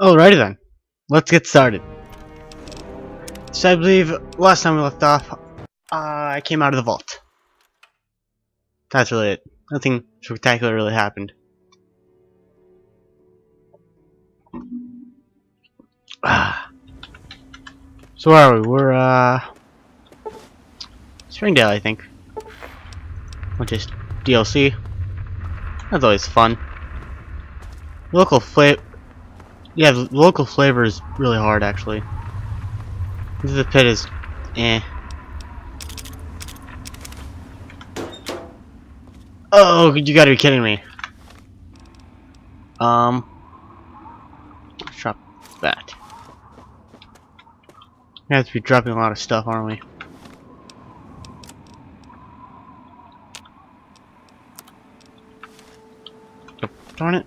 Alrighty then, let's get started. So I believe last time we left off, I came out of the vault. That's really it. Nothing spectacular really happened. So where are we? We're Springdale, I think. Which is DLC. That's always fun. Local flavor. Yeah, the local flavor is really hard actually. The pit is eh. Oh, you gotta be kidding me. Drop that. We have to be dropping a lot of stuff, aren't we? Oh, darn it.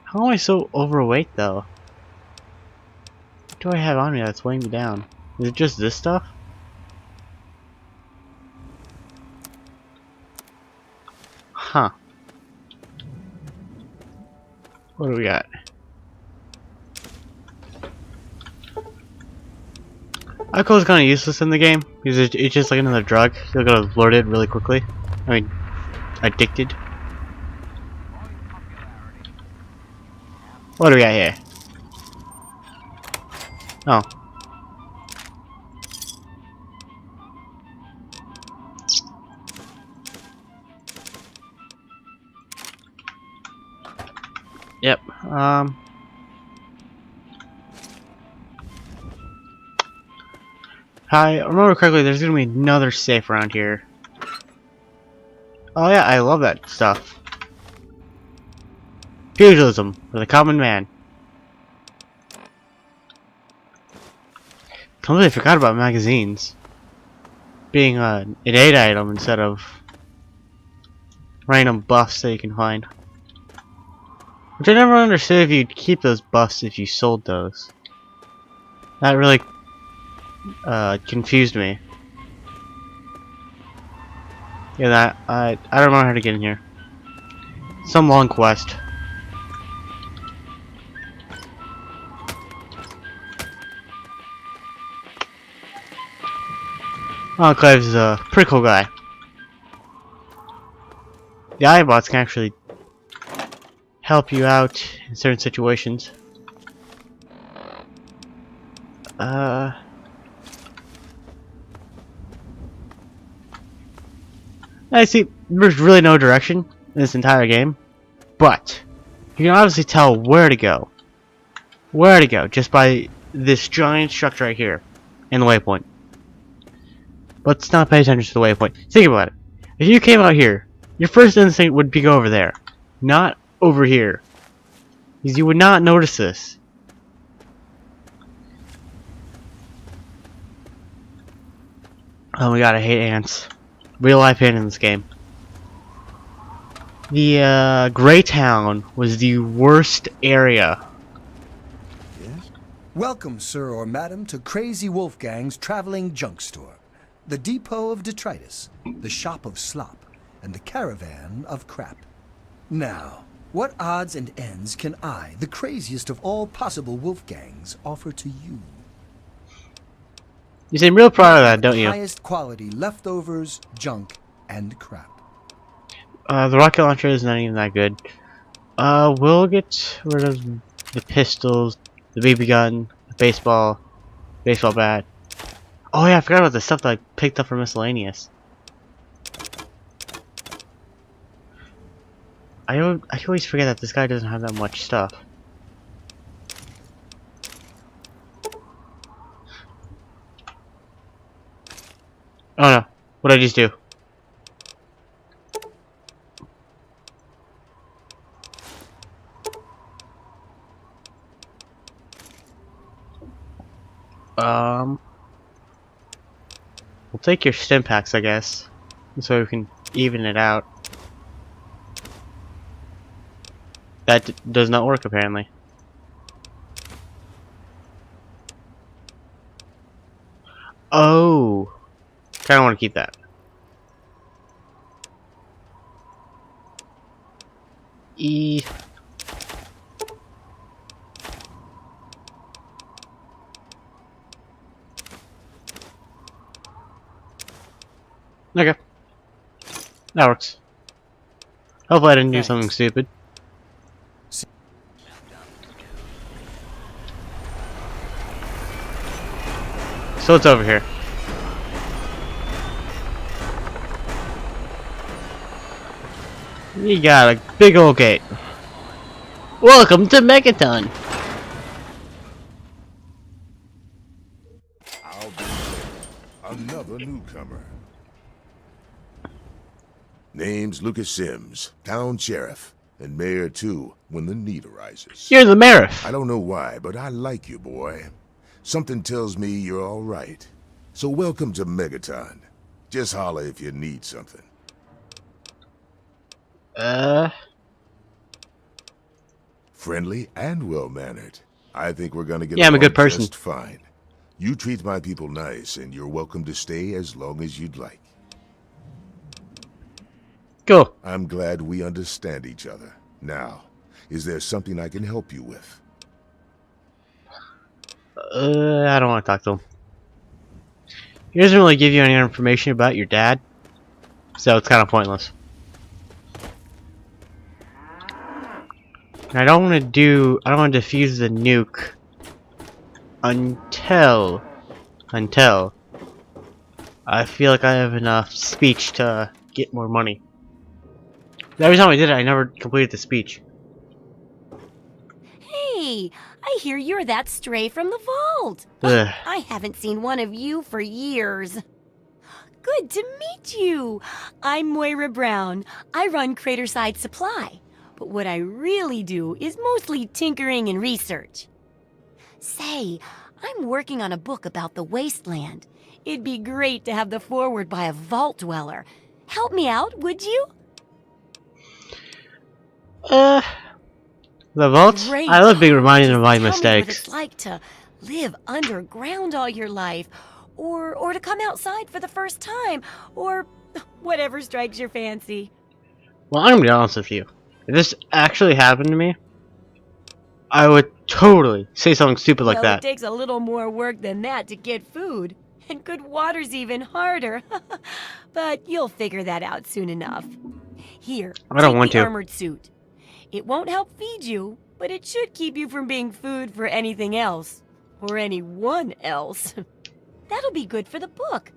How am I so overweight though? What do I have on me that's weighing me down? Is it just this stuff? Huh. What do we got? Alcohol is kind of useless in the game because it's just like another drug. You're gonna lord it really quickly. I mean, addicted. What do we got here? Oh. Yep. If I remember correctly, there's gonna be another safe around here. Oh yeah, I love that stuff. Pugilism for the common man. Completely forgot about magazines being an innate item instead of random buffs that you can find. Which I never understood if you'd keep those buffs if you sold those. That really confused me. Yeah, that I don't remember how to get in here. Some long quest. Oh, Clive's is a pretty cool guy. The iBots can actually help you out in certain situations. I see there's really no direction in this entire game, but you can obviously tell where to go. Where to go just by this giant structure right here and the waypoint. Let's not pay attention to the waypoint. Think about it. If you came out here, your first instinct would be go over there, not over here. Because you would not notice this. Oh my god, I hate ants. Real life pain in this game. The Grey Town was the worst area. Yes? Welcome, sir or madam, to Crazy Wolfgang's traveling junk store. The depot of detritus, the shop of slop, and the caravan of crap. Now, what odds and ends can I, the craziest of all possible Wolfgangs, offer to you? You seem real proud of that, don't you? Highest quality leftovers, junk, and crap. The rocket launcher is not even that good. We'll get rid of the pistols, the BB gun, the baseball bat. Oh yeah, I forgot about the stuff that I picked up for miscellaneous. I always forget that this guy doesn't have that much stuff. Oh no, what did I just do? We'll take your stim packs, I guess, so we can even it out. That does not work apparently. Oh, kinda want to keep that. E. Okay. That works. Hopefully I didn't do something stupid. So it's over here. You got a big old gate. Welcome to Megaton. I'll be another newcomer. Name's Lucas Sims, town sheriff, and mayor too, when the need arises. You're the mayor. I don't know why, but I like you, boy. Something tells me you're all right. So welcome to Megaton. Just holler if you need something. Friendly and well-mannered. I think we're gonna get Yeah, I'm a good along person. just fine. You treat my people nice, and you're welcome to stay as long as you'd like. Cool. I'm glad we understand each other. Now, is there something I can help you with? I don't want to talk to him. He doesn't really give you any information about your dad, so it's kind of pointless. And I don't want to defuse the nuke until I feel like I have enough speech to get more money. Every time I did it, I never completed the speech. Hey, I hear you're that stray from the vault. Ugh. I haven't seen one of you for years. Good to meet you. I'm Moira Brown. I run Craterside Supply. But what I really do is mostly tinkering and research. Say, I'm working on a book about the wasteland. It'd be great to have the foreword by a vault dweller. Help me out, would you? The vault? Great. I love being reminded of my Tell me what mistakes. it's like to live underground all your life, or to come outside for the first time, or whatever strikes your fancy. Well, I'm gonna be honest with you. If this actually happened to me, I would totally say something stupid like Well, that. it takes a little more work than that to get food, and good water's even harder. But you'll figure that out soon enough. Here, I don't take want the to. armored suit. It won't help feed you, but it should keep you from being food for anything else. Or anyone else. That'll be good for the book.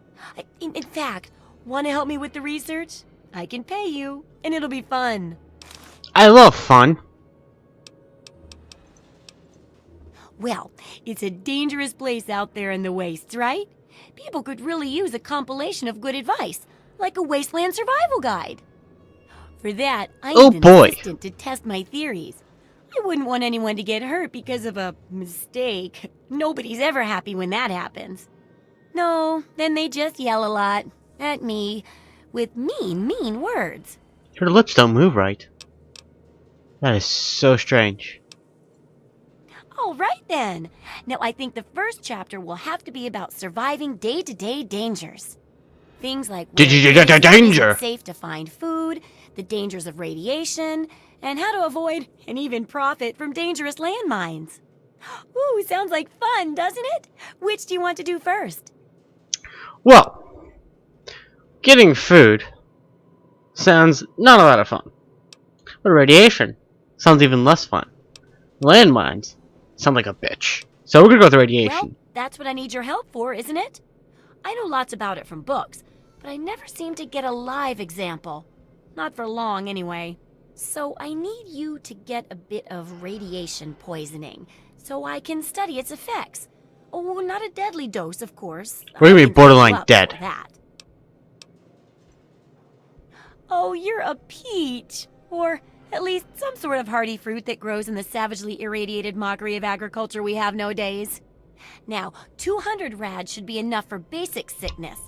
In fact, want to help me with the research? I can pay you, and it'll be fun. I love fun. Well, it's a dangerous place out there in the wastes, right? People could really use a compilation of good advice, like a wasteland survival guide. For that, I Oh, need an boy. assistant to test my theories. I wouldn't want anyone to get hurt because of a mistake. Nobody's ever happy when that happens. No, then they just yell a lot at me with mean words. Her lips don't move right. That is so strange. All right, then. Now, I think the first chapter will have to be about surviving day-to-day dangers. Things like where Danger! it's safe to find food, the dangers of radiation, and how to avoid and even profit from dangerous landmines. Ooh, sounds like fun, doesn't it? Which do you want to do first? Well, getting food sounds not a lot of fun. But radiation sounds even less fun. Landmines sound like a bitch. So we're gonna go with radiation. Well, that's what I need your help for, isn't it? I know lots about it from books, but I never seem to get a live example. Not for long, anyway. So I need you to get a bit of radiation poisoning, so I can study its effects. Oh, not a deadly dose, of course. We're gonna be I can borderline blow up dead. for that. Oh, you're a peach. Or at least some sort of hardy fruit that grows in the savagely irradiated mockery of agriculture we have nowadays. Now, 200 rads should be enough for basic sickness.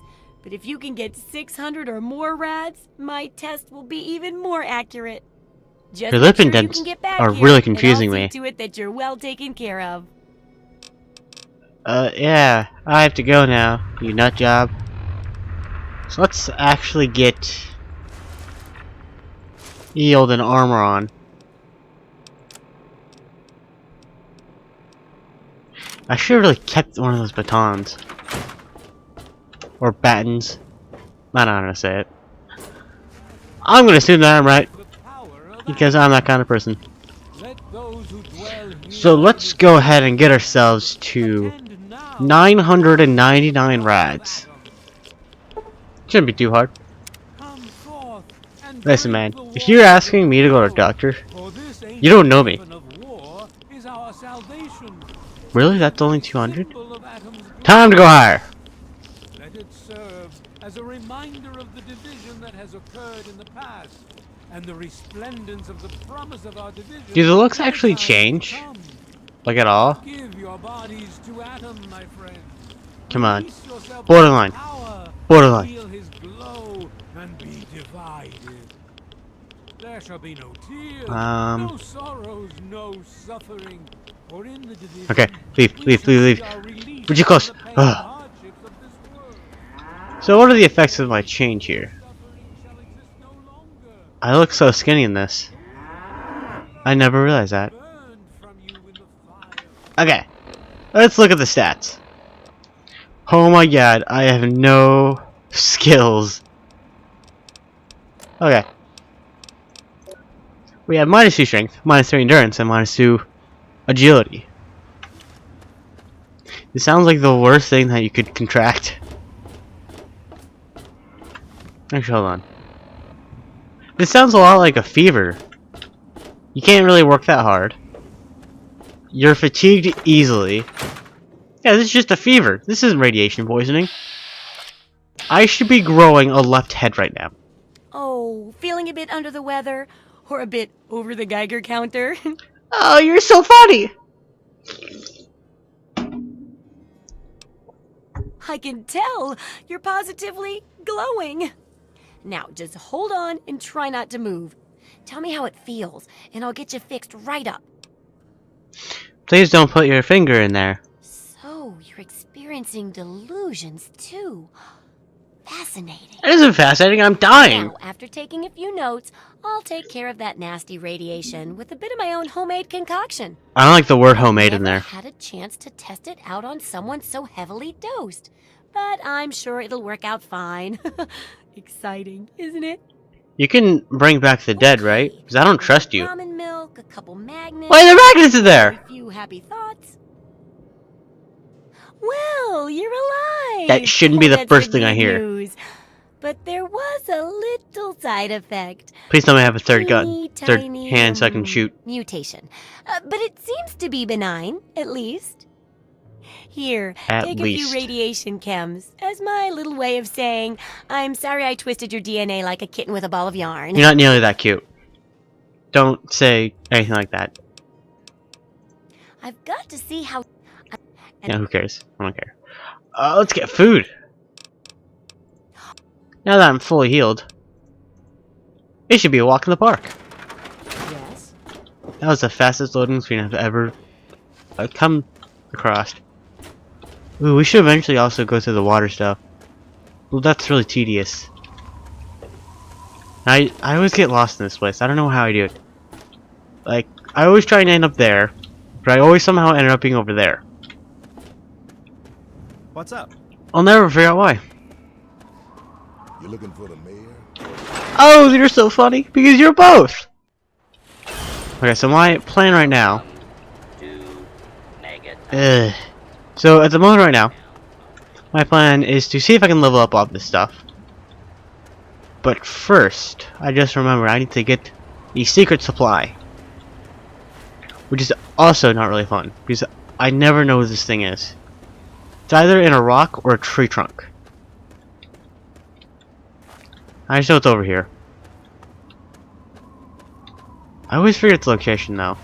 But if you can get 600 or more rads, my test will be even more accurate. Just Your make lip sure you indents can get back are here, really and confusing I'll me. see to it that you're well taken care of. Yeah, I have to go now, you nut job. So let's actually get Yield and armor on. I should have really kept one of those batons. Or batons. I don't know how to say it. I'm gonna assume that I'm right. Because I'm that kind of person. So let's go ahead and get ourselves to 999 rads. Shouldn't be too hard. Listen, man, if you're asking me to go to a doctor, you don't know me. Really? That's only 200? Time to go higher! Let it serve as a reminder of the division that has occurred in the past, and the resplendence of the promise of our division. Do the looks actually change? Like at all? Give your bodies to Atom, my friend. Come on. Release yourself Borderline. to power, Borderline. feel his glow and be divided. There shall be no tears, no sorrows, no suffering. For in the division, Okay, leave. We're too close. Ugh. So what are the effects of my change here? I look so skinny in this. I never realized that. Okay, let's look at the stats. Oh my god, I have no skills. Okay. We have -2 strength, -3 endurance, and -2 agility. This sounds like the worst thing that you could contract. Actually, hold on. This sounds a lot like a fever. You can't really work that hard. You're fatigued easily. Yeah, this is just a fever. This isn't radiation poisoning. I should be growing a left head right now. Oh, feeling a bit under the weather? Or a bit over the Geiger counter? Oh, you're so funny! I can tell! You're positively glowing! Now, just hold on and try not to move. Tell me how it feels, and I'll get you fixed right up. Please don't put your finger in there. So, you're experiencing delusions, too. Fascinating. It isn't fascinating, I'm dying! Now, after taking a few notes, I'll take care of that nasty radiation with a bit of my own homemade concoction. I don't like the word homemade in there. Never had a chance to test it out on someone so heavily dosed, but I'm sure it'll work out fine. Exciting, isn't it? You can bring back the dead, right? Because I don't trust you. Ramen milk, a couple magnets. Why are the magnets in there? A few happy thoughts. Well, you're alive. That shouldn't be the That's first good thing I hear. news. But there was a little side effect. Please tell me I have a third gun. Teeny Third tiny, hand so I can shoot. Mutation. But it seems to be benign, at least. Here, At take least. a few radiation chems as my little way of saying, I'm sorry I twisted your DNA like a kitten with a ball of yarn. You're not nearly that cute. Don't say anything like that. I've got to see how... Yeah, who cares? I don't care. Let's get food. Now that I'm fully healed, it should be a walk in the park. Yes? That was the fastest loading screen I've ever come across. Ooh, we should eventually also go through the water stuff. Well, that's really tedious. I always get lost in this place. I don't know how I do it. Like, I always try and end up there, but I always somehow end up being over there. What's up? I'll never figure out why. You looking for the mayor? Oh, you're so funny, because you're both! Okay, so my plan right now... So, at the moment right now, my plan is to see if I can level up all this stuff. But first, I just remembered I need to get the secret supply. Which is also not really fun, because I never know what this thing is. It's either in a rock or a tree trunk. I just know it's over here. I always forget the location though.